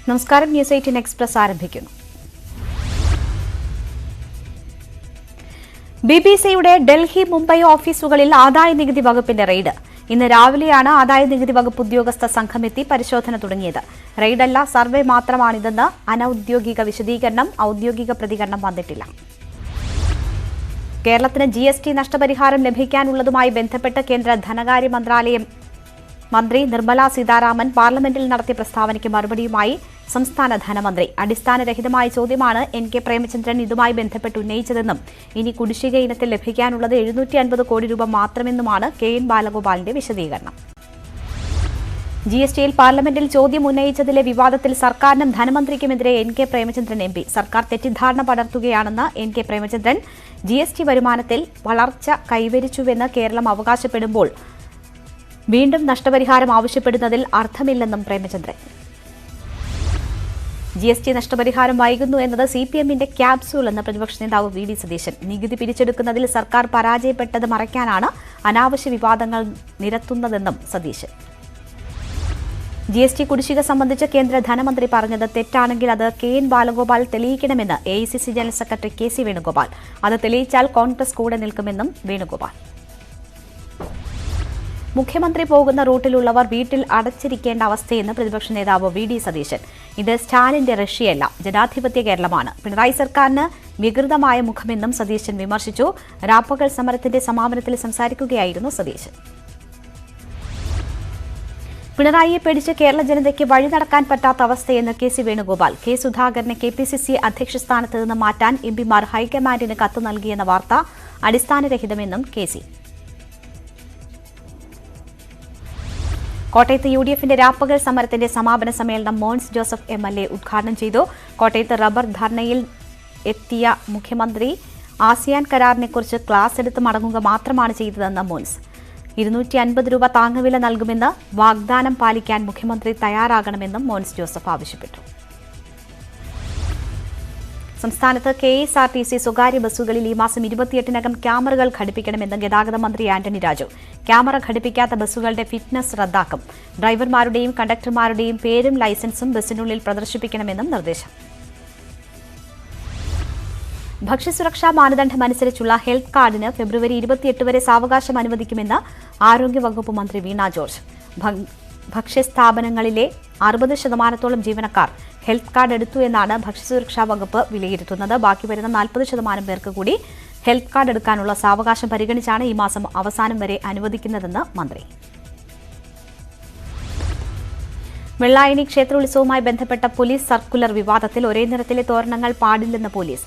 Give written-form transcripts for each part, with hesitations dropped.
നമസ്കാരം. News 18 express ആരംഭിക്കുന്നു. BBC-യുടെ ഡൽഹി മുംബൈ ഓഫീസുകളിൽ ആദായനികുതി വകുപ്പിന്റെ റെയ്ഡ്. ഇന്ന് രാവിലെയാണ് ആദായനികുതി വകുപ്പ് ഉദ്യോഗസ്ഥ സംഘമെത്തി പരിശോധന തുടങ്ങിയത്. റെയ്ഡല്ല, സർവേ മാത്രമാണിതെന്ന് അനൌദ്യോഗിക വിശദീകരണം. ഔദ്യോഗിക പ്രതികരണം വന്നിട്ടില്ല. കേരളത്തിന് GST നഷ്ടപരിഹാരം ലഭിക്കാനുള്ളതുമായി ബന്ധപ്പെട്ട് കേന്ദ്ര ധനകാര്യ മന്ത്രാലയം മന്ത്രി നിർമ്മല സീതാരാമൻ പാർലമെന്റിൽ നടത്തിയ പ്രസ്താവനയ്ക്ക് മറുപടിയുമായി സംസ്ഥാന ധനമന്ത്രി. അടിസ്ഥാനരഹിതമായ ചോദ്യമാണ് NK പ്രേമചന്ദ്രൻ ഇതുമായി ബന്ധപ്പെട്ട് ഉന്നയിച്ചതെന്നും ഇനി കുടിശ്ശിക ഇനത്തിൽ ലഭിക്കാനുള്ളത് 750 കോടി രൂപ മാത്രമെന്നുമാണ് KN ബാലഗോപാലിന്റെ വിശദീകരണം. GSTയിൽ പാർലമെന്റിൽ ചോദ്യം ഉന്നയിച്ചതിലെ വിവാദത്തിൽ സർക്കാരിനും ധനമന്ത്രിക്കുമെതിരെ NK പ്രേമചന്ദ്രൻ MP. സർക്കാർ തെറ്റിദ്ധാരണ പടർത്തുകയാണെന്ന് NK പ്രേമചന്ദ്രൻ. GST വരുമാനത്തിൽ വളർച്ച കൈവരിച്ചുവെന്ന് കേരളം അവകാശപ്പെടുമ്പോൾ വീണ്ടും നഷ്ടപരിഹാരം ആവശ്യപ്പെടുന്നതിൽ അർത്ഥമില്ലെന്നും പ്രേമചന്ദ്രൻ. GST നഷ്ടപരിഹാരം വൈകുന്നു എന്നത് CPM-ന്റെ ക്യാപ്സൂൾ എന്ന പ്രതിപക്ഷ നേതാവ് VD സതീശൻ. നികുതി പിരിച്ചെടുക്കുന്നതിൽ സർക്കാർ പരാജയപ്പെട്ടത് മറയ്ക്കാനാണ് അനാവശ്യ വിവാദങ്ങൾ നിരത്തുന്നതെന്നും സതീശൻ. GST കുടിശ്ശിക സംബന്ധിച്ച് കേന്ദ്ര ധനമന്ത്രി പറഞ്ഞത് തെറ്റാണെങ്കിൽ അത് KN ബാലഗോപാൽ തെളിയിക്കണമെന്ന് AICC general secretary KC Venugopal. അത് തെളിയിച്ചാൽ കോൺഗ്രസ് കൂടെ നിൽക്കുമെന്നും വേണുഗോപാൽ. മുഖ്യമന്ത്രി പോകുന്ന റൂട്ടിലുള്ളവർ വീട്ടിൽ അടച്ചിരിക്കേണ്ട അവസ്ഥയെന്ന് പ്രതിപക്ഷ നേതാവ് VD സതീശൻ. ഇത് സ്റ്റാലിന്റെ റഷ്യയല്ല, ജനാധിപത്യ കേരളമാണ്. പിണറായി സർക്കാരിന് വികൃതമായ മുഖമെന്നും സതീശൻ വിമർശിച്ചു. രാപ്പകൽ സമരത്തിന്റെ സമാപനത്തിൽ സംസാരിക്കുകയായിരുന്നു സതീശൻ. പിണറായിയെ പേടിച്ച് കേരള ജനതയ്ക്ക് വഴി നടക്കാൻ പറ്റാത്ത അവസ്ഥയെന്ന് KC വേണുഗോപാൽ. K സുധാകരനെ KPCC അധ്യക്ഷ സ്ഥാനത്ത് നിന്ന് മാറ്റാൻ MP-മാർ ഹൈക്കമാൻഡിന് കത്ത് നൽകിയെന്ന വാർത്ത അടിസ്ഥാനരഹിതമെന്നും KC. കോട്ടയത്ത് UDF-ന്റെ രാപ്പകൽ സമരത്തിന്റെ സമാപന സമ്മേളനം മോൻസ് ജോസഫ് MLA ഉദ്ഘാടനം ചെയ്തു. കോട്ടയത്ത് റബ്ബർ ധർണയിൽ എത്തിയ മുഖ്യമന്ത്രി ആസിയാൻ കരാറിനെക്കുറിച്ച് ക്ലാസ് എടുത്ത് മടങ്ങുക മാത്രമാണ് ചെയ്തതെന്ന് മോൻസ്. 250 രൂപ താങ്ങുവില നൽകുമെന്ന് വാഗ്ദാനം പാലിക്കാൻ മുഖ്യമന്ത്രി തയ്യാറാകണമെന്നും മോൻസ് ജോസഫ് ആവശ്യപ്പെട്ടു. സംസ്ഥാനത്ത് KSRTC സ്വകാര്യ ബസ്സുകളിൽ ഈ മാസം 28-നകം ക്യാമറകൾ ഘടിപ്പിക്കണമെന്ന് ഗതാഗത മന്ത്രി ആന്റണി രാജു. ക്യാമറ ഘടിപ്പിക്കാത്ത ബസ്സുകളുടെ ഫിറ്റ്നസ് റദ്ദാക്കും. ഡ്രൈവർമാരുടെയും കണ്ടക്ടർമാരുടെയും പേരും ലൈസൻസും ബസ്സിനുള്ളിൽ പ്രദർശിപ്പിക്കണമെന്നും നിർദ്ദേശം. ഭക്ഷ്യസുരക്ഷാ മാനദണ്ഡമനുസരിച്ചുള്ള ഹെൽത്ത് കാർഡിന് ഫെബ്രുവരി 28 വരെ സാവകാശം അനുവദിക്കുമെന്ന് ആരോഗ്യവകുപ്പ് മന്ത്രി വീണ ജോർജ്. ഭക്ഷ്യസ്ഥാപനങ്ങളിലെ 60% ജീവനക്കാർ ഹെൽത്ത് കാർഡ് എടുത്തു എന്നാണ് ഭക്ഷ്യസുരക്ഷാ വകുപ്പ് വിലയിരുത്തുന്നത്. ബാക്കി വരുന്ന 40% പേർക്ക് കൂടി ഹെൽത്ത് കാർഡ് എടുക്കാനുള്ള സാവകാശം പരിഗണിച്ചാണ് ഈ മാസം അവസാനം വരെ അനുവദിക്കുന്നതെന്ന് മന്ത്രി. വെള്ളായണി ക്ഷേത്രോത്സവവുമായി ബന്ധപ്പെട്ട പോലീസ് സർക്കുലർ വിവാദത്തിൽ ഒരേ നിറത്തിലെ തോരണങ്ങൾ പാടില്ലെന്ന് പോലീസ്.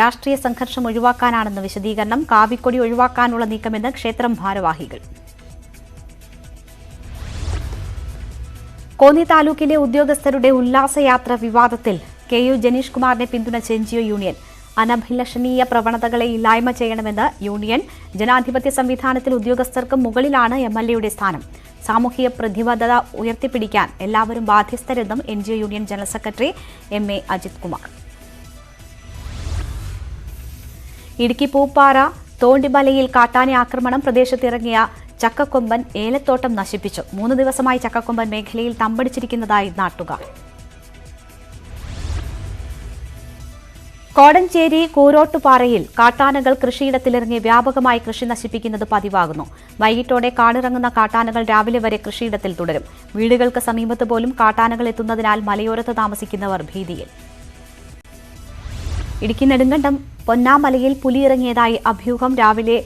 രാഷ്ട്രീയ സംഘർഷം ഒഴിവാക്കാനാണെന്ന് വിശദീകരണം. കാവിക്കൊടി ഒഴിവാക്കാനുള്ള നീക്കമെന്ന് ക്ഷേത്രം ഭാരവാഹികൾ. കോന്നി താലൂക്കിലെ ഉദ്യോഗസ്ഥരുടെ ഉല്ലാസയാത്ര വിവാദത്തിൽ KU ജനീഷ് കുമാറിനെ പിന്തുണച്ച NGO യൂണിയൻ. അനഭിലഷണീയ പ്രവണതകളെ ഇല്ലായ്മ ചെയ്യണമെന്ന് യൂണിയൻ. ജനാധിപത്യ സംവിധാനത്തിൽ ഉദ്യോഗസ്ഥർക്ക് മുകളിലാണ് MLA-യുടെ സ്ഥാനം. സാമൂഹിക പ്രതിബദ്ധത ഉയർത്തിപ്പിടിക്കാൻ എല്ലാവരും ബാധ്യസ്ഥരെന്നും NGO union general secretary MA Ajith Kumar. Idukki Pooppara തോണ്ടിമലയിൽ കാട്ടാന ആക്രമണം. പ്രദേശത്തിറങ്ങിയ ചക്കക്കൊമ്പൻ ഏലത്തോട്ടം നശിപ്പിച്ചു. 3 ദിവസമായി ചക്കക്കൊമ്പൻ മേഖലയിൽ തമ്പടിച്ചിരിക്കുന്നതായി നാട്ടുകാർ. കോടഞ്ചേരി കൂരോട്ടുപാറയിൽ കാട്ടാനകൾ കൃഷിയിടത്തിലിറങ്ങി വ്യാപകമായി കൃഷി നശിപ്പിക്കുന്നത് പതിവാകുന്നു. വൈകിട്ടോടെ കാടിറങ്ങുന്ന കാട്ടാനകൾ രാവിലെ വരെ കൃഷിയിടത്തിൽ തുടരും. വീടുകൾക്ക് സമീപത്ത് പോലും കാട്ടാനകൾ എത്തുന്നതിനാൽ മലയോരത്ത് താമസിക്കുന്നവർ ഭീതിയിൽ. ഇടുക്കി നെടുങ്കണ്ടം പൊന്നാമലയിൽ പുലിയിറങ്ങിയതായി അഭ്യൂഹം. രാവിലെ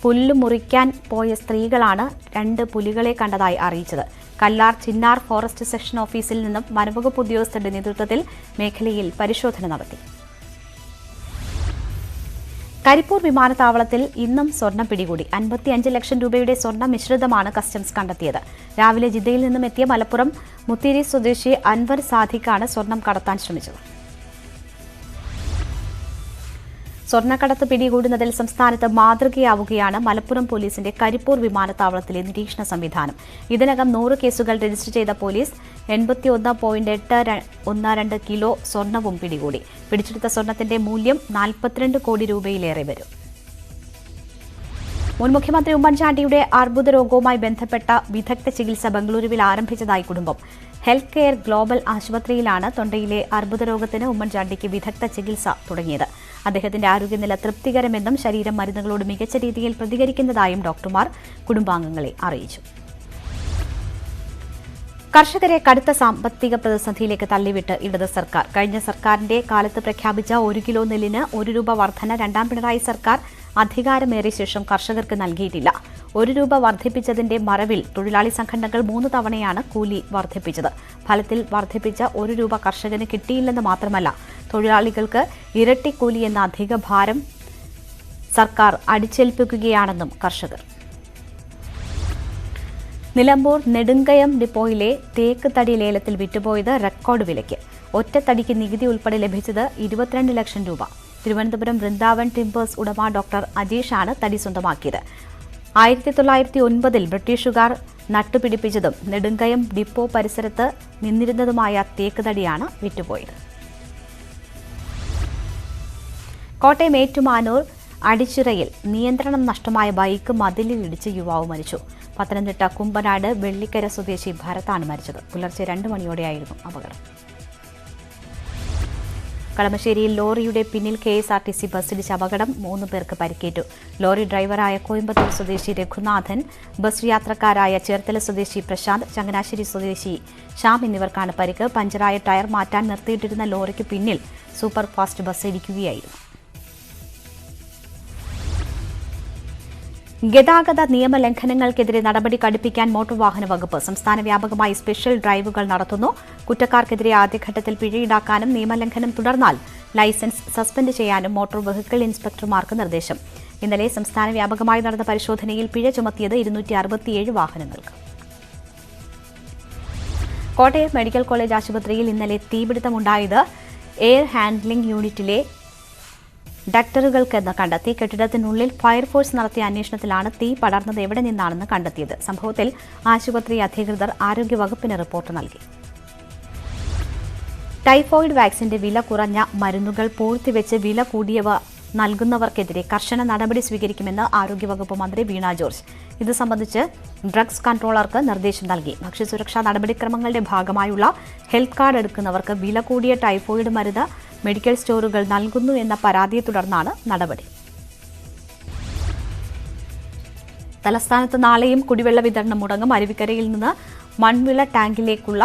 പുല്ല് മുറിക്കാൻ പോയ സ്ത്രീകളാണ് 2 പുലികളെ കണ്ടതായി അറിയിച്ചത്. കല്ലാർ ചിന്നാർ ഫോറസ്റ്റ് സെക്ഷൻ ഓഫീസിൽ നിന്നും വനംവകുപ്പ് ഉദ്യോഗസ്ഥരുടെ നേതൃത്വത്തിൽ മേഖലയിൽ പരിശോധന നടത്തി. കരിപ്പൂർ വിമാനത്താവളത്തിൽ ഇന്നും സ്വർണം പിടികൂടി. 55 ലക്ഷം രൂപയുടെ സ്വർണ്ണ മിശ്രിതമാണ് കസ്റ്റംസ് കണ്ടെത്തിയത്. രാവിലെ ജിദ്ദയിൽ നിന്നും എത്തിയ മലപ്പുറം മുത്തിരി സ്വദേശി അൻവർ സാദിഖാണ് സ്വർണം കടത്താൻ ശ്രമിച്ചത്. സ്വർണ്ണക്കടത്ത് പിടികൂടുന്നതിൽ സംസ്ഥാനത്ത് മാതൃകയാവുകയാണ് മലപ്പുറം പോലീസിന്റെ കരിപ്പൂർ വിമാനത്താവളത്തിലെ നിരീക്ഷണ സംവിധാനം. ഇതിനകം 100 കേസുകൾ രജിസ്റ്റർ ചെയ്ത പോലീസ് 81.812 കിലോ സ്വർണവും പിടികൂടി. പിടിച്ചെടുത്ത സ്വർണത്തിന്റെ മൂല്യം 42 കോടി രൂപയിലേറെ വരും. മുൻ മുഖ്യമന്ത്രി ഉമ്മൻചാണ്ടിയുടെ അർബുദ രോഗവുമായി ബന്ധപ്പെട്ട വിദഗ്ധ ചികിത്സ ബംഗളൂരുവിൽ ആരംഭിച്ചതായി കുടുംബം. ഹെൽത്ത് കെയർ ഗ്ലോബൽ ആശുപത്രിയിലാണ് തൊണ്ടയിലെ അർബുദ രോഗത്തിന് ഉമ്മൻചാണ്ടിക്ക് വിദഗ്ധ ചികിത്സ തുടങ്ങിയത്. അദ്ദേഹത്തിന്റെ ആരോഗ്യനില തൃപ്തികരമെന്നും ശരീരം മരുന്നുകളോട് മികച്ച രീതിയിൽ പ്രതികരിക്കുന്നതായും ഡോക്ടർമാർ കുടുംബാംഗങ്ങളെ അറിയിച്ചു. കർഷകരെ കടുത്ത സാമ്പത്തിക പ്രതിസന്ധിയിലേക്ക് തള്ളിവിട്ട് ഇടത് സർക്കാർ. കഴിഞ്ഞ സർക്കാരിന്റെ കാലത്ത് പ്രഖ്യാപിച്ച 1 കിലോ നെല്ലിന് 1 രൂപ വർധന രണ്ടാം പിണറായി സർക്കാർ അധികാരമേറിയ ശേഷം കർഷകർക്ക് നൽകിയിട്ടില്ല. 1 രൂപ വർദ്ധിപ്പിച്ചതിന്റെ മറവിൽ തൊഴിലാളി സംഘടനകൾ 3 തവണയാണ് കൂലി വർദ്ധിപ്പിച്ചത്. ഫലത്തിൽ വർദ്ധിപ്പിച്ച 1 രൂപ കർഷകന് കിട്ടിയില്ലെന്ന് മാത്രമല്ല, തൊഴിലാളികൾക്ക് ഇരട്ടി കൂലി എന്ന അധിക ഭാരം സർക്കാർ അടിച്ചേൽപ്പിക്കുകയാണെന്നും കർഷകർ. നിലമ്പൂർ നെടുങ്കയം ഡിപ്പോയിലെ തേക്ക് തടി ലേലത്തിൽ വിറ്റുപോയത് റെക്കോർഡ് വിലയ്ക്ക്. ഒറ്റത്തടിക്ക് നികുതി ഉൾപ്പെടെ ലഭിച്ചത് 22 ലക്ഷം രൂപ. തിരുവനന്തപുരം വൃന്ദാവൻ ടിമ്പേഴ്സ് ഉടമ ഡോക്ടർ അജീഷാണ് തടി സ്വന്തമാക്കിയത്. 1909 ബ്രിട്ടീഷുകാർ നട്ടുപിടിപ്പിച്ചതും നെടുങ്കയം ഡിപ്പോ പരിസരത്ത് നിന്നിരുന്നതുമായ തേക്ക് തടിയാണ് വിറ്റുപോയത്. കോട്ടയം ഏറ്റുമാനൂർ അടിച്ചിറയിൽ നിയന്ത്രണം നഷ്ടമായ ബൈക്ക് മതിലിലിടിച്ച് യുവാവ് മരിച്ചു. പത്തനംതിട്ട കുമ്പനാട് വെള്ളിക്കര സ്വദേശി ഭരതാണ് മരിച്ചത്. പുലർച്ചെ 2 മണിയോടെയായിരുന്നു അപകടം. കളമശ്ശേരിയിൽ ലോറിയുടെ പിന്നിൽ KSRTC ബസ്സിടിച്ച അപകടം, 3 പേർക്ക് പരിക്കേറ്റു. ലോറി ഡ്രൈവറായ കോയമ്പത്തൂർ സ്വദേശി രഘുനാഥൻ, ബസ് യാത്രക്കാരായ ചേർത്തല സ്വദേശി പ്രശാന്ത്, ചങ്ങനാശ്ശേരി സ്വദേശി ശ്യാം എന്നിവർക്കാണ് പരിക്ക്. പഞ്ചറായ ടയർ മാറ്റാൻ നിർത്തിയിട്ടിരുന്ന ലോറിക്ക് പിന്നിൽ സൂപ്പർ ഫാസ്റ്റ് ബസ് ഇടിക്കുകയായിരുന്നു. ഗതാഗത നിയമലംഘനങ്ങൾക്കെതിരെ നടപടി കടുപ്പിക്കാൻ മോട്ടോർ വാഹന വകുപ്പ്. സംസ്ഥാന വ്യാപകമായി സ്പെഷ്യൽ ഡ്രൈവുകൾ നടത്തുന്നു. കുറ്റക്കാർക്കെതിരെ ആദ്യഘട്ടത്തിൽ പിഴ ഈടാക്കാനും നിയമലംഘനം തുടർന്നാൽ ലൈസൻസ് സസ്പെൻഡ് ചെയ്യാനും മോട്ടോർ വെഹിക്കിൾ ഇൻസ്പെക്ടർമാർക്ക് നിർദ്ദേശം. ഇന്നലെ സംസ്ഥാന വ്യാപകമായി നടന്ന പരിശോധനയിൽ പിഴ ചുമത്തിയത് 267 വാഹനങ്ങൾക്ക്. കോട്ടയം മെഡിക്കൽ കോളേജ് ആശുപത്രിയിൽ ഇന്നലെ തീപിടുത്തമുണ്ടായത് എയർ ഹാൻഡ്ലിംഗ് യൂണിറ്റിലെ ഡക്ടറുകൾക്കെന്ന് കണ്ടെത്തി. കെട്ടിടത്തിനുള്ളിൽ ഫയർഫോഴ്സ് നടത്തിയ അന്വേഷണത്തിലാണ് തീ പടർന്നത് എവിടെ നിന്നാണെന്ന് കണ്ടെത്തിയത്. സംഭവത്തിൽ ആശുപത്രി അധികൃതർ ആരോഗ്യവകുപ്പിന് റിപ്പോർട്ട് നൽകി. ടൈഫോയിഡ് വാക്സിന്റെ വില കുറഞ്ഞ മരുന്നുകൾ പൂഴ്ത്തിവെച്ച് വില കൂടിയവ നൽകുന്നവർക്കെതിരെ കർശന നടപടി സ്വീകരിക്കുമെന്ന് ആരോഗ്യവകുപ്പ് മന്ത്രി വീണ ജോർജ്. ഇത് സംബന്ധിച്ച് ഡ്രഗ്സ് കൺട്രോളർക്ക് നിർദ്ദേശം നൽകി. ഭക്ഷ്യസുരക്ഷാ നടപടിക്രമങ്ങളുടെ ഭാഗമായുള്ള ഹെൽത്ത് കാർഡ് എടുക്കുന്നവർക്ക് വില കൂടിയ ടൈഫോയിഡ് മരുന്ന് മെഡിക്കൽ സ്റ്റോറുകൾ നൽകുന്നു എന്ന പരാതിയെ തുടർന്നാണ് നടപടി. തലസ്ഥാനത്ത് നാളെയും കുടിവെള്ള വിതരണം മുടങ്ങും. അരുവിക്കരയിൽ നിന്ന് മൺവിള ടാങ്കിലേക്കുള്ള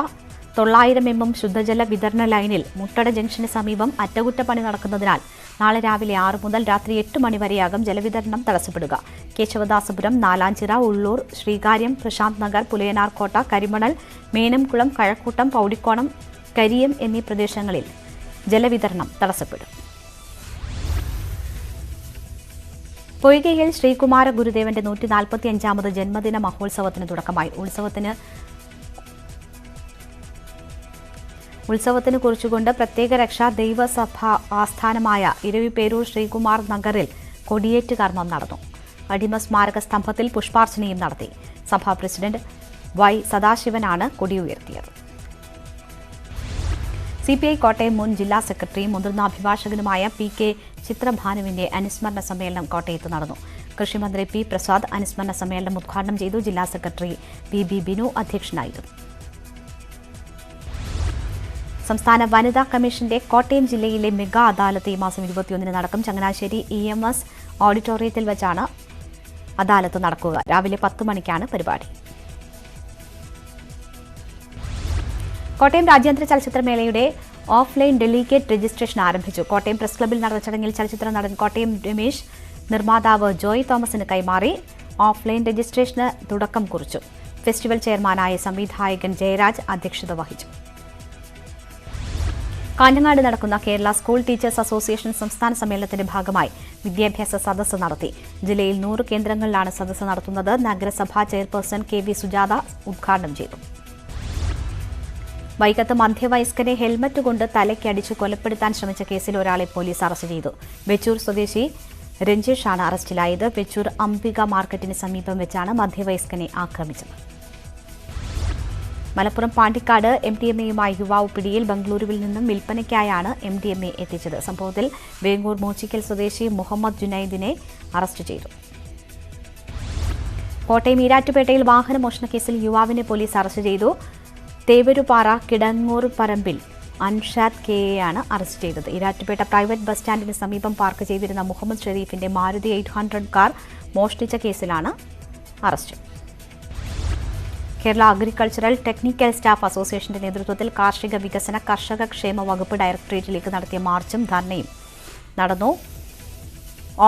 900 mm ശുദ്ധജല വിതരണ ലൈനിൽ മുട്ടട ജംഗ്ഷന് സമീപം അറ്റകുറ്റപ്പണി നടക്കുന്നതിനാൽ നാളെ രാവിലെ 6 മുതൽ രാത്രി 8 മണി വരെയാകും ജലവിതരണം തടസ്സപ്പെടുക. കേശവദാസപുരം, നാലാഞ്ചിറ, ഉള്ളൂർ, ശ്രീകാര്യം, പ്രശാന്ത് നഗർ, പുലയനാർകോട്ട, കരിമണൽ, മേനംകുളം, കഴക്കൂട്ടം, പൗടിക്കോണം, കരിയം എന്നീ പ്രദേശങ്ങളിൽ ജലവിതരണം തടസ്സപ്പെടും. പൊയ്കയിൽ ശ്രീകുമാര ഗുരുദേവന്റെ 145ാമത് ജന്മദിന മഹോത്സവത്തിന് തുടക്കമായി. ഉത്സവത്തിന് കുറിച്ചുകൊണ്ട് പ്രത്യേക രക്ഷാ ദൈവസഭ ആസ്ഥാനമായ ഇരവിപേരൂർ ശ്രീകുമാർ നഗറിൽ കൊടിയേറ്റ് കർമ്മം നടന്നു. അടിമ സ്മാരക സ്തംഭത്തിൽ പുഷ്പാർച്ചനയും നടത്തി. സഭാ പ്രസിഡന്റ് Y സദാശിവനാണ് കൊടിയുയർത്തിയത്. CPI കോട്ടയം മുൻ ജില്ലാ സെക്രട്ടറിയും മുതിർന്ന അഭിഭാഷകനുമായ PK ചിത്രഭാനുവിന്റെ അനുസ്മരണ സമ്മേളനം കോട്ടയത്ത് നടന്നു. കൃഷിമന്ത്രി P പ്രസാദ് അനുസ്മരണ സമ്മേളനം ഉദ്ഘാടനം ചെയ്തു. ജില്ലാ സെക്രട്ടറി PB ബിനു അധ്യക്ഷനായിരുന്നു. സംസ്ഥാന വനിതാ കമ്മീഷന്റെ കോട്ടയം ജില്ലയിലെ മെഗാ അദാലത്ത് ഈ മാസം 21 നടക്കും. ചങ്ങനാശ്ശേരി EMS ഓഡിറ്റോറിയത്തിൽ വെച്ചാണ് അദാലത്ത് നടക്കുക. രാവിലെ 10 മണിക്കാണ് പരിപാടി. കോട്ടയം രാജ്യാന്തര ചലച്ചിത്രമേളയുടെ ഓഫ്ലൈൻ ഡെലിഗേറ്റ് രജിസ്ട്രേഷൻ ആരംഭിച്ചു. കോട്ടയം പ്രസ് ക്ലബ്ബിൽ നടന്ന ചടങ്ങിൽ ചലച്ചിത്ര നടൻ കോട്ടയം രമേശ് നിർമ്മാതാവ് ജോയ് തോമസിന് കൈമാറി. ഓഫ്ലൈൻ രജിസ്ട്രേഷന് തുടക്കം കുറിച്ചു. ഫെസ്റ്റിവൽ ചെയർമാനായ സംവിധായകൻ ജയരാജ് അധ്യക്ഷത വഹിച്ചു. കാഞ്ഞങ്ങാട് നടക്കുന്ന കേരള സ്കൂൾ ടീച്ചേഴ്സ് അസോസിയേഷൻ സംസ്ഥാന സമ്മേളനത്തിന്റെ ഭാഗമായി വിദ്യാഭ്യാസ സദസ്സ് നടത്തി. ജില്ലയിൽ 100 കേന്ദ്രങ്ങളിലാണ് സദസ്സ് നടത്തുന്നത്. നഗരസഭാ ചെയർപേഴ്സൺ KV സുജാത ഉദ്ഘാടനം ചെയ്തു. വൈക്കത്ത് മധ്യവയസ്കനെ ഹെൽമറ്റ് കൊണ്ട് തലയ്ക്കടിച്ച് കൊലപ്പെടുത്താൻ ശ്രമിച്ച കേസിൽ ഒരാളെ പോലീസ് അറസ്റ്റ് ചെയ്തു. വെച്ചൂർ സ്വദേശി രഞ്ജേഷാണ് അറസ്റ്റിലായത്. വെച്ചൂർ അംബിക മാർക്കറ്റിന് സമീപം വെച്ചാണ് മധ്യവയസ്കനെ ആക്രമിച്ചത്. മലപ്പുറം പാണ്ടിക്കാട് MDMAയുമായി യുവാവ് പിടിയിൽ. ബംഗളൂരുവിൽ നിന്നും വിൽപ്പനയ്ക്കായാണ് MDMA എത്തിച്ചത്. സംഭവത്തിൽ വേങ്ങൂർ മൂച്ചിക്കൽ സ്വദേശി മുഹമ്മദ് ജുനൈദിനെ അറസ്റ്റ് ചെയ്തു. കോട്ടയം ഈരാറ്റുപേട്ടയിൽ വാഹനമോഷണ കേസിൽ യുവാവിനെ പോലീസ് അറസ്റ്റ് ചെയ്തു. തേവരുപാറ കിടങ്ങൂർ പറമ്പിൽ അൻഷാദ് കെയെയാണ് അറസ്റ്റ് ചെയ്തത്. ഈരാറ്റുപേട്ട പ്രൈവറ്റ് ബസ് സ്റ്റാൻഡിന് സമീപം പാർക്ക് ചെയ്തിരുന്ന മുഹമ്മദ് ഷെരീഫിന്റെ മാരുതി 800 കാർ മോഷ്ടിച്ച കേസിലാണ് arrest. Kerala agricultural technical staff അസോസിയേഷന്റെ നേതൃത്വത്തിൽ കാർഷിക വികസന കർഷക ക്ഷേമ വകുപ്പ് ഡയറക്ടറേറ്റിലേക്ക് നടത്തിയ മാർച്ചും ധർണയും നടന്നു.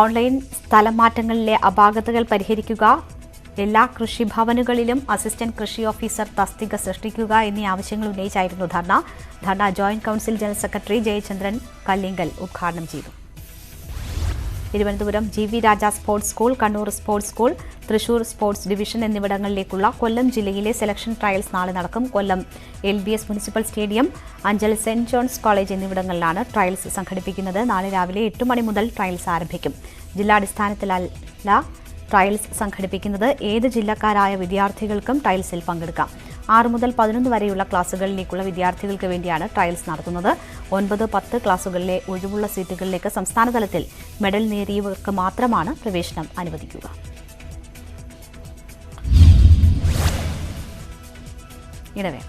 ഓൺലൈൻ സ്ഥലമാറ്റങ്ങളിലെ അപാകതകൾ പരിഹരിക്കുക, എല്ലാ കൃഷിഭവനുകളിലും അസിസ്റ്റന്റ് കൃഷി ഓഫീസർ തസ്തിക സൃഷ്ടിക്കുക എന്നീ ആവശ്യങ്ങൾ ഉന്നയിച്ചായിരുന്നു dharna joint council general secretary Jayachandran Kallingal ഉദ്ഘാടനം ചെയ്തു. Thiruvananthapuram GV Raja sports school, Kannur sports school, Thrissur sports division എന്നിവിടങ്ങളിലേക്കുള്ള കൊല്ലം ജില്ലയിലെ സെലക്ഷൻ ട്രയൽസ് നാളെ നടക്കും. Kollam LBS municipal stadium, Anchal Saint John's College എന്നിവിടങ്ങളിലാണ് ട്രയൽസ് സംഘടിപ്പിക്കുന്നത്. നാളെ രാവിലെ 8 മണി മുതൽ ട്രയൽസ് ആരംഭിക്കും. ജില്ലാടിസ്ഥാനത്തിലല്ല ട്രയൽസ് സംഘടിപ്പിക്കുന്നത്. ഏത് ജില്ലക്കാരായ വിദ്യാർത്ഥികൾക്കും ട്രയൽസിൽ പങ്കെടുക്കാം. 6 മുതൽ 11 വരെയുള്ള ക്ലാസുകളിലേക്കുള്ള വിദ്യാർത്ഥികൾക്ക് വേണ്ടിയാണ് ട്രയൽസ് നടത്തുന്നത്. 9, 10 ക്ലാസുകളിലെ ഒഴിവുള്ള സീറ്റുകളിലേക്ക് സംസ്ഥാനതലത്തിൽ മെഡൽ നേടിയവർക്ക് മാത്രമാണ് പ്രവേശനം അനുവദിക്കുക. ഇടവേള.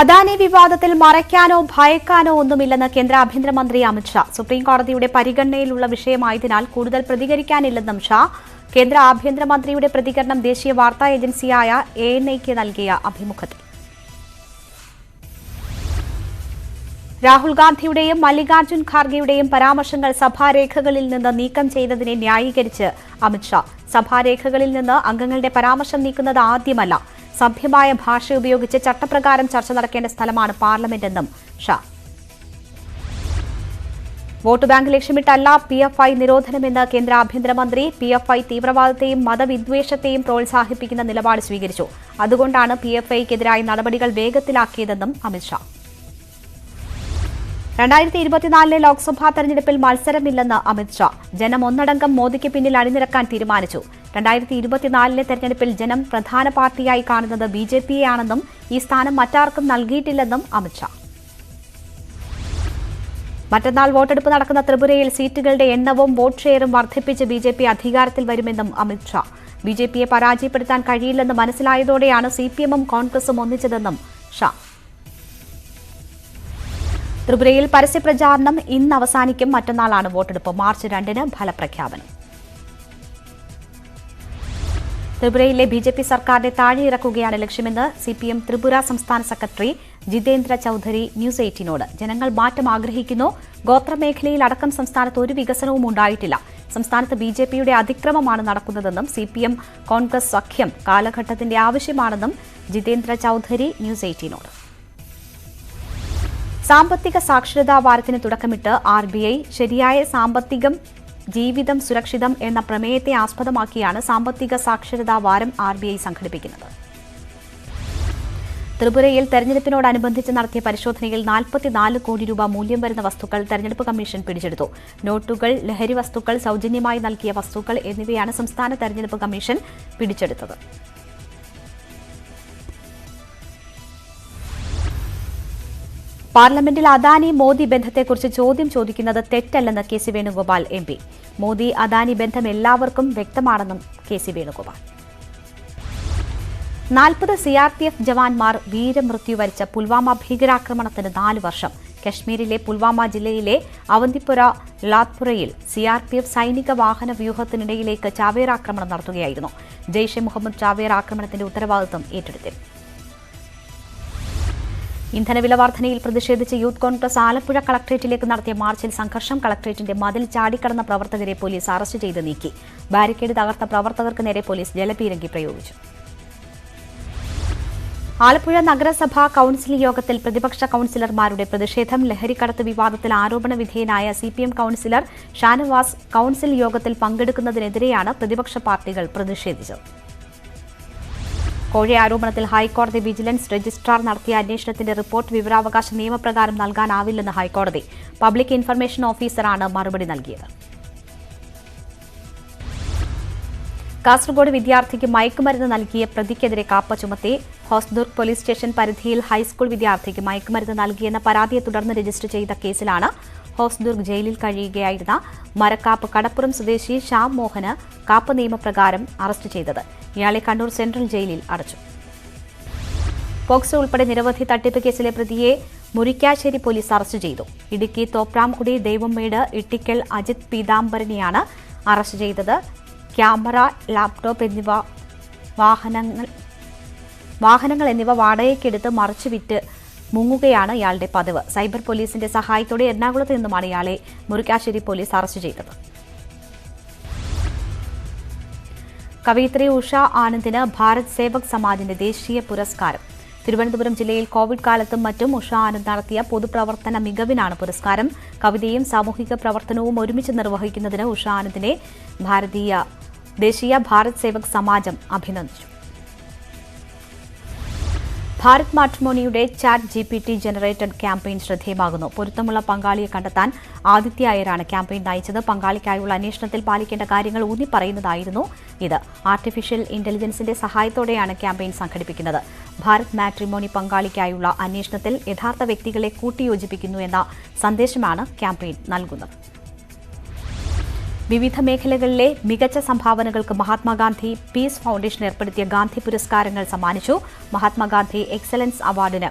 അദാനി വിവാദത്തിൽ മറയ്ക്കാനോ ഭയക്കാനോ ഒന്നുമില്ലെന്ന് കേന്ദ്ര ആഭ്യന്തരമന്ത്രി അമിത്ഷാ. സുപ്രീംകോടതിയുടെ പരിഗണനയിലുള്ള വിഷയമായതിനാൽ കൂടുതൽ പ്രതികരിക്കാനില്ലെന്നും ഷാ. കേന്ദ്ര ആഭ്യന്തരമന്ത്രിയുടെ പ്രതികരണം ദേശീയ വാർത്താ ഏജൻസിയായ ANIക്ക് നൽകിയ അഭിമുഖത്തിൽ. രാഹുൽ ഗാന്ധിയുടെയും മല്ലികാർജ്ജുൻ ഖാർഗെയുടെയും പരാമർശങ്ങൾ സഭാരേഖകളിൽ നിന്ന് നീക്കം ചെയ്തതിനെ ന്യായീകരിച്ച് അമിത്ഷാ. സഭാരേഖകളിൽ നിന്ന് അംഗങ്ങളുടെ പരാമർശം നീക്കുന്നത് ആദ്യമല്ല. സഭ്യമായ ഭാഷ ഉപയോഗിച്ച് ചട്ടപ്രകാരം ചർച്ച നടക്കേണ്ട സ്ഥലമാണ് പാർലമെന്റെന്നും ഷാ. വോട്ട് ബാങ്ക് ലക്ഷ്യമിട്ടല്ല PFI നിരോധനമെന്ന് കേന്ദ്ര ആഭ്യന്തരമന്ത്രി. PFI തീവ്രവാദത്തെയും മതവിദ്വേഷത്തെയും പ്രോത്സാഹിപ്പിക്കുന്ന നിലപാട് സ്വീകരിച്ചു. അതുകൊണ്ടാണ് PFIക്കെതിരായ നടപടികൾ വേഗത്തിലാക്കിയതെന്നും അമിത്ഷാ. 2024 ലോക്സഭാ തെരഞ്ഞെടുപ്പിൽ മത്സരമില്ലെന്ന് അമിത്ഷാ. ജനം ഒന്നടങ്കം മോദിക്ക് പിന്നിൽ അണിനിരക്കാൻ തീരുമാനിച്ചു. 2024 തെരഞ്ഞെടുപ്പിൽ ജനം പ്രധാന പാർട്ടിയായി കാണുന്നത് BJPയെയാണെന്നും ഈ സ്ഥാനം മറ്റാർക്കും നൽകിയിട്ടില്ലെന്നും അമിത്ഷാ. മറ്റന്നാൾ വോട്ടെടുപ്പ് നടക്കുന്ന ത്രിപുരയിൽ സീറ്റുകളുടെ എണ്ണവും വോട്ട് ഷെയറും വർദ്ധിപ്പിച്ച് BJP അധികാരത്തിൽ വരുമെന്നും അമിത്ഷാ. BJPയെ പരാജയപ്പെടുത്താൻ കഴിയില്ലെന്ന് മനസ്സിലായതോടെയാണ് CPMഉം കോൺഗ്രസും ഒന്നിച്ചതെന്നും ഷാ. ത്രിപുരയിൽ പരസ്യപ്രചാരണം ഇന്ന് അവസാനിക്കും. മറ്റന്നാളാണ് വോട്ടെടുപ്പ്. മാർച്ച് 2-ന് ഫലപ്രഖ്യാപനം. ത്രിപുരയിലെ BJP സർക്കാരിനെ താഴെയിറക്കുകയാണ് ലക്ഷ്യമെന്ന് CPM ത്രിപുര സംസ്ഥാന സെക്രട്ടറി ജിതേന്ദ്ര ചൌധരി ന്യൂസ് 18നോട്. ജനങ്ങൾ മാറ്റം ആഗ്രഹിക്കുന്നു. ഗോത്രമേഖലയിൽ അടക്കം സംസ്ഥാനത്ത് ഒരു വികസനവും ഉണ്ടായിട്ടില്ല. സംസ്ഥാനത്ത് BJPയുടെ അതിക്രമമാണ് നടക്കുന്നതെന്നും CPM കോൺഗ്രസ് സഖ്യം കാലഘട്ടത്തിന്റെ ആവശ്യമാണെന്നും ജിതേന്ദ്ര ചൌധരി ന്യൂസ് 18നോട്. സാമ്പത്തിക സാക്ഷരതാ വാരത്തിന് തുടക്കമിട്ട് RBI ശരിയായ സാമ്പത്തികം ജീവിതം സുരക്ഷിതം എന്ന പ്രമേയത്തെ ആസ്പദമാക്കിയാണ് സാമ്പത്തിക സാക്ഷരതാ വാരം RBI സംഘടിപ്പിക്കുന്നത്. ത്രിപുരയിൽ തെരഞ്ഞെടുപ്പിനോടനുബന്ധിച്ച് നടത്തിയ പരിശോധനയിൽ 44 കോടി രൂപ മൂല്യം വരുന്ന വസ്തുക്കൾ തെരഞ്ഞെടുപ്പ് കമ്മീഷൻ പിടിച്ചെടുത്തു. നോട്ടുകൾ, ലഹരി വസ്തുക്കൾ, സൗജന്യമായി നൽകിയ വസ്തുക്കൾ എന്നിവയാണ് സംസ്ഥാന തെരഞ്ഞെടുപ്പ് കമ്മീഷൻ പിടിച്ചെടുത്തത്. പാർലമെന്റിൽ അദാനി മോദി ബന്ധത്തെക്കുറിച്ച് ചോദ്യം ചോദിക്കുന്നത് തെറ്റല്ലെന്ന് KC വേണുഗോപാൽ MP. മോദി അദാനി ബന്ധം എല്ലാവർക്കും വ്യക്തമാണെന്നും KC വേണുഗോപാൽ. 40 CRPF ജവാന്മാർ വീരമൃത്യു വരിച്ച പുൽവാമ ഭീകരാക്രമണത്തിന് 4 വർഷം. കശ്മീരിലെ പുൽവാമ ജില്ലയിലെ അവന്തിപ്പുര ലാത്പുരയിൽ CRPF സൈനിക വാഹന വ്യൂഹത്തിനിടയിലേക്ക് ചാവേർ ആക്രമണം നടത്തുകയായിരുന്നു. ജെയ്ഷെ മുഹമ്മദ് ചാവേർ ആക്രമണത്തിന്റെ ഉത്തരവാദിത്വം ഏറ്റെടുത്തിരുന്നു. ഇന്ധനവില വർധനയിൽ പ്രതിഷേധിച്ച് യൂത്ത് കോൺഗ്രസ് ആലപ്പുഴ കളക്ടറേറ്റിലേക്ക് നടത്തിയ മാർച്ചിൽ സംഘർഷം. കളക്ടറേറ്റിന്റെ മതിൽ ചാടിക്കടന്ന പ്രവർത്തകരെ പോലീസ് അറസ്റ്റ് ചെയ്ത് നീക്കി. ബാരിക്കേഡ് തകർത്ത പ്രവർത്തകർക്ക് നേരെ പോലീസ് ജലപീരങ്കി പ്രയോഗിച്ചു. ആലപ്പുഴ നഗരസഭാ കൌൺസിൽ യോഗത്തിൽ പ്രതിപക്ഷ കൌൺസിലർമാരുടെ പ്രതിഷേധം. ലഹരിക്കടത്ത് വിവാദത്തിൽ ആരോപണ വിധേയനായ CPM കൌൺസിലർ ഷാനവാസ് കൌൺസിൽ യോഗത്തിൽ പങ്കെടുക്കുന്നതിനെതിരെയാണ് പ്രതിപക്ഷ പാർട്ടികൾ പ്രതിഷേധിച്ചത്. കോഴ ആരോപണത്തിൽ ഹൈക്കോടതി വിജിലൻസ് രജിസ്ട്രാർ നടത്തിയ അന്വേഷണത്തിന്റെ റിപ്പോർട്ട് വിവരാവകാശ നിയമപ്രകാരം നൽകാനാവില്ലെന്ന് ഹൈക്കോടതി. പബ്ലിക് ഇൻഫർമേഷൻ ഓഫീസറാണ് മറുപടി നൽകിയത്. കാസർഗോഡ് വിദ്യാർത്ഥിക്ക് മയക്കുമരുന്ന് നൽകിയ പ്രതിക്കെതിരെ കാപ്പ ചുമത്തി. ഹോസ്ദുർഗ് പോലീസ് സ്റ്റേഷൻ പരിധിയിൽ ഹൈസ്കൂൾ വിദ്യാർത്ഥിക്ക് മയക്കുമരുന്ന് നൽകിയെന്ന പരാതിയെ തുടർന്ന് രജിസ്റ്റർ ചെയ്ത കേസിലാണ് ഹോസ്ദുർഗ് ജയിലിൽ കഴിയുകയായിരുന്ന മരക്കാപ്പ് കടപ്പുറം സ്വദേശി ശ്യാം മോഹന് കാപ്പ നിയമപ്രകാരം അറസ്റ്റ് ചെയ്തത്. ഇയാളെ കണ്ണൂർ സെൻട്രൽ ജയിലിൽ അടച്ചു. പോക്സോ ഉൾപ്പെടെ നിരവധി തട്ടിപ്പ് കേസിലെ പ്രതിയെ മുരിക്കാശ്ശേരി പോലീസ് അറസ്റ്റ് ചെയ്തു. ഇടുക്കി തോപ്രാംകുടി ദേവമ്മേട് ഇട്ടിക്കൽ അജിത് പീതാംബരനെയാണ് അറസ്റ്റ് ചെയ്തത്. ക്യാമറ, ലാപ്ടോപ്പ് എന്നിവ വാഹനങ്ങൾ എന്നിവ വാടകയ്ക്കെടുത്ത് മറിച്ചുവിറ്റ് മുങ്ങുകയാണ് ഇയാളുടെ പതിവ്. സൈബർ പോലീസിന്റെ സഹായത്തോടെ എറണാകുളത്ത് നിന്നുമാണ് ഇയാളെ മുരിക്കാശ്ശേരി പോലീസ് അറസ്റ്റ് ചെയ്തത്. കവയിത്രി ഉഷ ആനന്ദിന് ഭാരത് സേവക് സമാജിന്റെ ദേശീയ പുരസ്കാരം. തിരുവനന്തപുരം ജില്ലയിൽ കോവിഡ് കാലത്തും മറ്റും ഉഷ ആനന്ദ് നടത്തിയ പൊതുപ്രവർത്തന മികവിനാണ് പുരസ്കാരം. കവിതയും സാമൂഹിക പ്രവർത്തനവും ഒരുമിച്ച് നിർവഹിക്കുന്നതിന് ഉഷ ആനന്ദിനെ ദേശീയ ഭാരത് സേവക് സമാജം അഭിനന്ദിച്ചു. ഭാരത് മാട്രിമോണിയുടെ ചാറ്റ് GPT ജനറേറ്റഡ് ക്യാമ്പയിൻ ശ്രദ്ധേയമാകുന്നു. പൊരുത്തമുള്ള പങ്കാളിയെ കണ്ടെത്താൻ ആദിത്യ അയ്യരാണ് ക്യാമ്പയിൻ നയിച്ചത്. പങ്കാളിക്കായുള്ള അന്വേഷണത്തിൽ പാലിക്കേണ്ട കാര്യങ്ങൾ ഊന്നി പറയുന്നതായിരുന്നു ഇത്. ആർട്ടിഫിഷ്യൽ ഇന്റലിജൻസിന്റെ സഹായത്തോടെയാണ് ക്യാമ്പയിൻ സംഘടിപ്പിക്കുന്നത്. ഭാരത് മാട്രിമോണി പങ്കാളിക്കായുള്ള അന്വേഷണത്തിൽ യഥാർത്ഥ വ്യക്തികളെ കൂട്ടിയോജിപ്പിക്കുന്നു എന്ന സന്ദേശമാണ് ക്യാമ്പയിൻ നൽകുന്നത്. വിവിധ മേഖലകളിലെ മികച്ച സംഭാവനകൾക്ക് മഹാത്മാഗാന്ധി പീസ് ഫൗണ്ടേഷൻ ഏർപ്പെടുത്തിയ ഗാന്ധി പുരസ്കാരങ്ങൾ സമ്മാനിച്ചു. മഹാത്മാഗാന്ധി എക്സലൻസ് അവാർഡിന്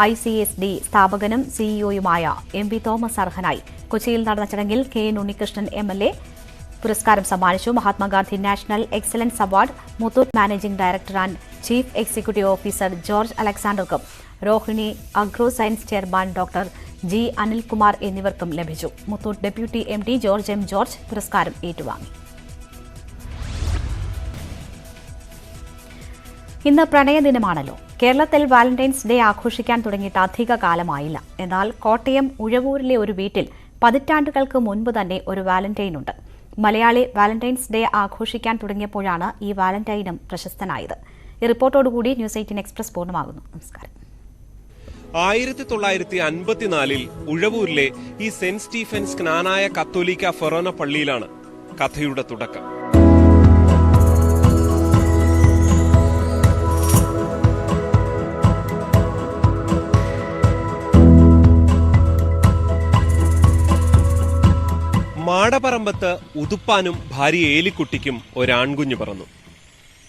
ICSD സ്ഥാപകനും CEOയുമായ MV തോമസ് അർഹനായി. കൊച്ചിയിൽ നടന്ന ചടങ്ങിൽ KN ഉണ്ണികൃഷ്ണൻ MLA പുരസ്കാരം സമ്മാനിച്ചു. Mahatma Gandhi national excellence award Muthoot managing director and chief executive officer George അലക്സാണ്ടർക്കും Rohini agro science chairman doctor G. Anilkumar എന്നിവർക്കും ലഭിച്ചു. Muthoot deputy MD George M. George പുരസ്കാരം ഏറ്റുവാങ്ങി. ഇന്ന് പ്രണയദിനമാണല്ലോ. കേരളത്തിൽ വാലന്റൈൻസ് ഡേ ആഘോഷിക്കാൻ തുടങ്ങിയിട്ട് അധിക കാലമായില്ല. എന്നാൽ കോട്ടയം ഉഴവൂരിലെ ഒരു വീട്ടിൽ പതിറ്റാണ്ടുകൾക്ക് മുൻപ് തന്നെ ഒരു വാലന്റൈൻ ഉണ്ട്. മലയാളി വാലന്റൈൻസ് ഡേ ആഘോഷിക്കാൻ തുടങ്ങിയപ്പോഴാണ് ഈ വാലന്റൈനും പ്രശസ്തനായത്. ഈ റിപ്പോർട്ടോടുകൂടി ന്യൂസ് 18 എക്സ്പ്രസ് പൂർണ്ണമാകുന്നു. നമസ്കാരം. 1954 ഉഴവൂരിലെ ഈ സെന്റ് സ്റ്റീഫൻസ് ജ്ഞാനായ കത്തോലിക്ക ഫൊറോന പള്ളിയിലാണ് കഥയുടെ തുടക്കം. മാടപറമ്പത്ത് ഉതുപ്പാനും ഭാര്യ ഏലിക്കുട്ടിക്കും ഒരാൺകുഞ്ഞു പറന്നു.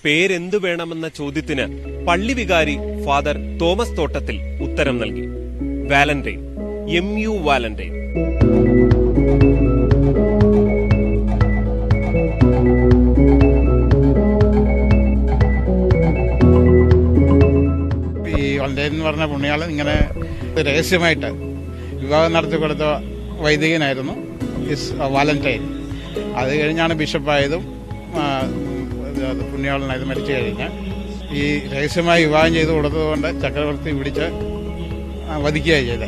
പേരെന്തു വേണമെന്ന ചോദ്യത്തിന് പള്ളി വികാരി ഫാദർ തോമസ് തോട്ടത്തിൽ ഉത്തരം നൽകി. Valentine, MU Valentine. ഈ വാലന്റൈൻ എന്ന് പറഞ്ഞ പുണ്യാളൻ ഇങ്ങനെ രഹസ്യമായിട്ട് വിവാഹം നടത്തി കൊടുത്ത വൈദികനായിരുന്നു വാലന്റൈൻ. അത് കഴിഞ്ഞാണ് ബിഷപ്പായതും പുണ്യാളനായത്. മരിച്ചു കഴിഞ്ഞ് ഈ രഹസ്യമായി വിവാഹം ചെയ്ത് കൊടുത്തതുകൊണ്ട് ചക്രവർത്തി പിടിച്ച് വധിക്കുകയാണ് ചെയ്തത്.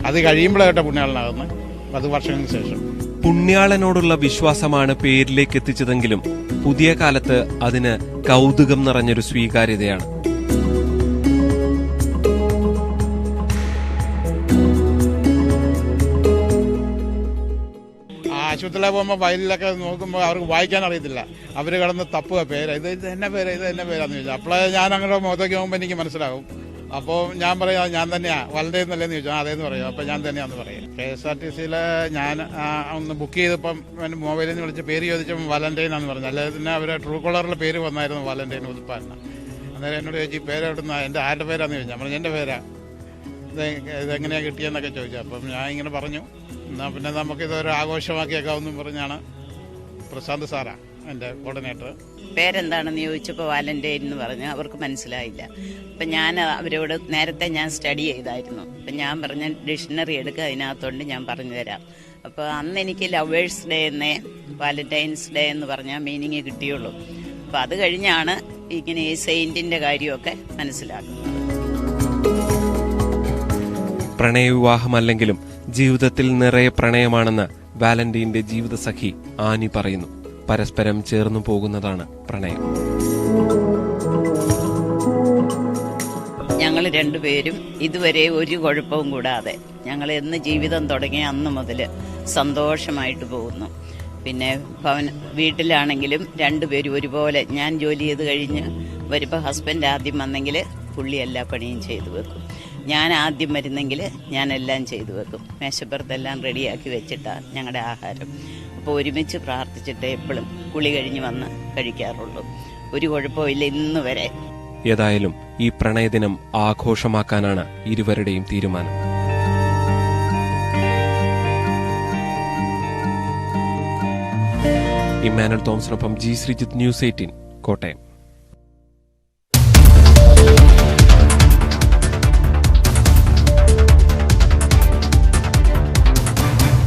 അത് കഴിയുമ്പോഴാകട്ടെ പുണ്യാളനാകുന്നത് 10 വർഷങ്ങൾക്ക് ശേഷം. പുണ്യാളനോടുള്ള വിശ്വാസമാണ് പേരിലേക്ക് എത്തിച്ചതെങ്കിലും പുതിയ കാലത്ത് അതിന് കൗതുകം നിറഞ്ഞൊരു സ്വീകാര്യതയാണ്. ആശുപത്രിയിലെ പോകുമ്പോൾ ഫയലിലൊക്കെ നോക്കുമ്പോൾ അവർക്ക് വായിക്കാൻ അറിയത്തില്ല. അവർ കിടന്ന് തപ്പുക പേര്, ഇത് എന്നെ പേരാന്ന് ചോദിച്ചാൽ അപ്പോഴേ ഞാൻ അങ്ങോട്ട് മുഖത്തേക്ക് പോകുമ്പോൾ എനിക്ക് മനസ്സിലാവും. അപ്പോൾ ഞാൻ പറയാം ഞാൻ തന്നെയാ വാലന്റൈൻ എന്നല്ലേന്ന് ചോദിച്ചാൽ അതേന്ന് പറയും. അപ്പോൾ ഞാൻ തന്നെയാന്ന് പറയും. KSRTCയിൽ ഞാൻ ഒന്ന് ബുക്ക് ചെയ്തപ്പം മൊബൈലിൽ നിന്ന് വിളിച്ച് പേര് ചോദിച്ചപ്പോൾ വാലന്റൈൻ ആണെന്ന് പറഞ്ഞു. അല്ലാതെ തന്നെ അവരെ ട്രൂ കോളറിൽ പേര് വന്നായിരുന്നു വാലന്റൈൻ ഉതുപ്പാന്ന്. അന്നേരം എന്നോട് ചോദിച്ചു പേര് എവിടുന്ന, എൻ്റെ ആരുടെ പേരാന്ന് ചോദിച്ചാൽ പറഞ്ഞു എൻ്റെ പേരാ, ഇതെങ്ങനെയാണ് കിട്ടിയെന്നൊക്കെ ചോദിച്ചു. അപ്പം ഞാൻ ഇങ്ങനെ പറഞ്ഞു എന്നാൽ പിന്നെ നമുക്കിതൊരു ആഘോഷമാക്കിയേക്കാവെന്നും പറഞ്ഞാണ് പ്രശാന്ത് സാറാ എൻ്റെ കോർഡിനേറ്റർ. പേരെന്താണെന്ന് ചോദിച്ചപ്പോൾ വാലന്റൈൻ എന്ന് പറഞ്ഞു. അവർക്ക് മനസ്സിലായില്ല. അപ്പം ഞാൻ അവരോട് നേരത്തെ ഞാൻ സ്റ്റഡി ചെയ്തായിരുന്നു. അപ്പം ഞാൻ പറഞ്ഞ ഡിക്ഷണറി എടുക്കുക, അതിനകത്തോണ്ട് ഞാൻ പറഞ്ഞു തരാം. അപ്പോൾ അന്ന് എനിക്ക് ലവേഴ്സ് ഡേ എന്നേ വാലന്റൈൻസ് ഡേ എന്ന് പറഞ്ഞാൽ മീനിങ് കിട്ടിയുള്ളൂ. അപ്പോൾ അത് കഴിഞ്ഞാണ് ഇങ്ങനെ ഈ സെയിൻറ്റിൻ്റെ കാര്യമൊക്കെ മനസ്സിലാക്കുന്നത്. പ്രണയവിവാഹമല്ലെങ്കിലും ജീവിതത്തിൽ നിറയെ പ്രണയമാണെന്ന് വാലന്റൈന്റെ ജീവിതസഖി ആനി പറയുന്നു. പരസ്പരം ചേർന്നു പോകുന്നതാണ് പ്രണയം. ഞങ്ങൾ രണ്ടുപേരും ഇതുവരെ ഒരു കുഴപ്പവും കൂടാതെ ഞങ്ങൾ എന്ന് ജീവിതം തുടങ്ങിയ അന്ന് മുതൽ സന്തോഷമായിട്ട് പോകുന്നു. പിന്നെ വീട്ടിലാണെങ്കിലും രണ്ടുപേരും ഒരുപോലെ, ഞാൻ ജോലി ചെയ്ത് കഴിഞ്ഞ് വരുമ്പോൾ ഹസ്ബൻഡ് ആദ്യം വന്നെങ്കിൽ പുള്ളി എല്ലാ പണിയും ചെയ്തു വെക്കും. ഞാൻ ആദ്യം വരുന്നെങ്കിൽ ഞാനെല്ലാം ചെയ്തു വെക്കും. മേശപ്പുറത്തെല്ലാം റെഡിയാക്കി വെച്ചിട്ടാണ് ഞങ്ങളുടെ ആഹാരം. അപ്പോൾ ഒരുമിച്ച് പ്രാർത്ഥിച്ചിട്ട് എപ്പോഴും കുളി കഴിഞ്ഞ് വന്ന് കഴിക്കാറുള്ളൂ. ഒരു കുഴപ്പമില്ല ഇന്ന് വരെ. ഏതായാലും ഈ പ്രണയദിനം ആഘോഷമാക്കാനാണ് ഇരുവരുടെയും തീരുമാനം. ഇമ്മാനുവൽ തോമസിനൊപ്പം ജി ശ്രീജിത്ത്, ന്യൂസ് 18 കോട്ടയം.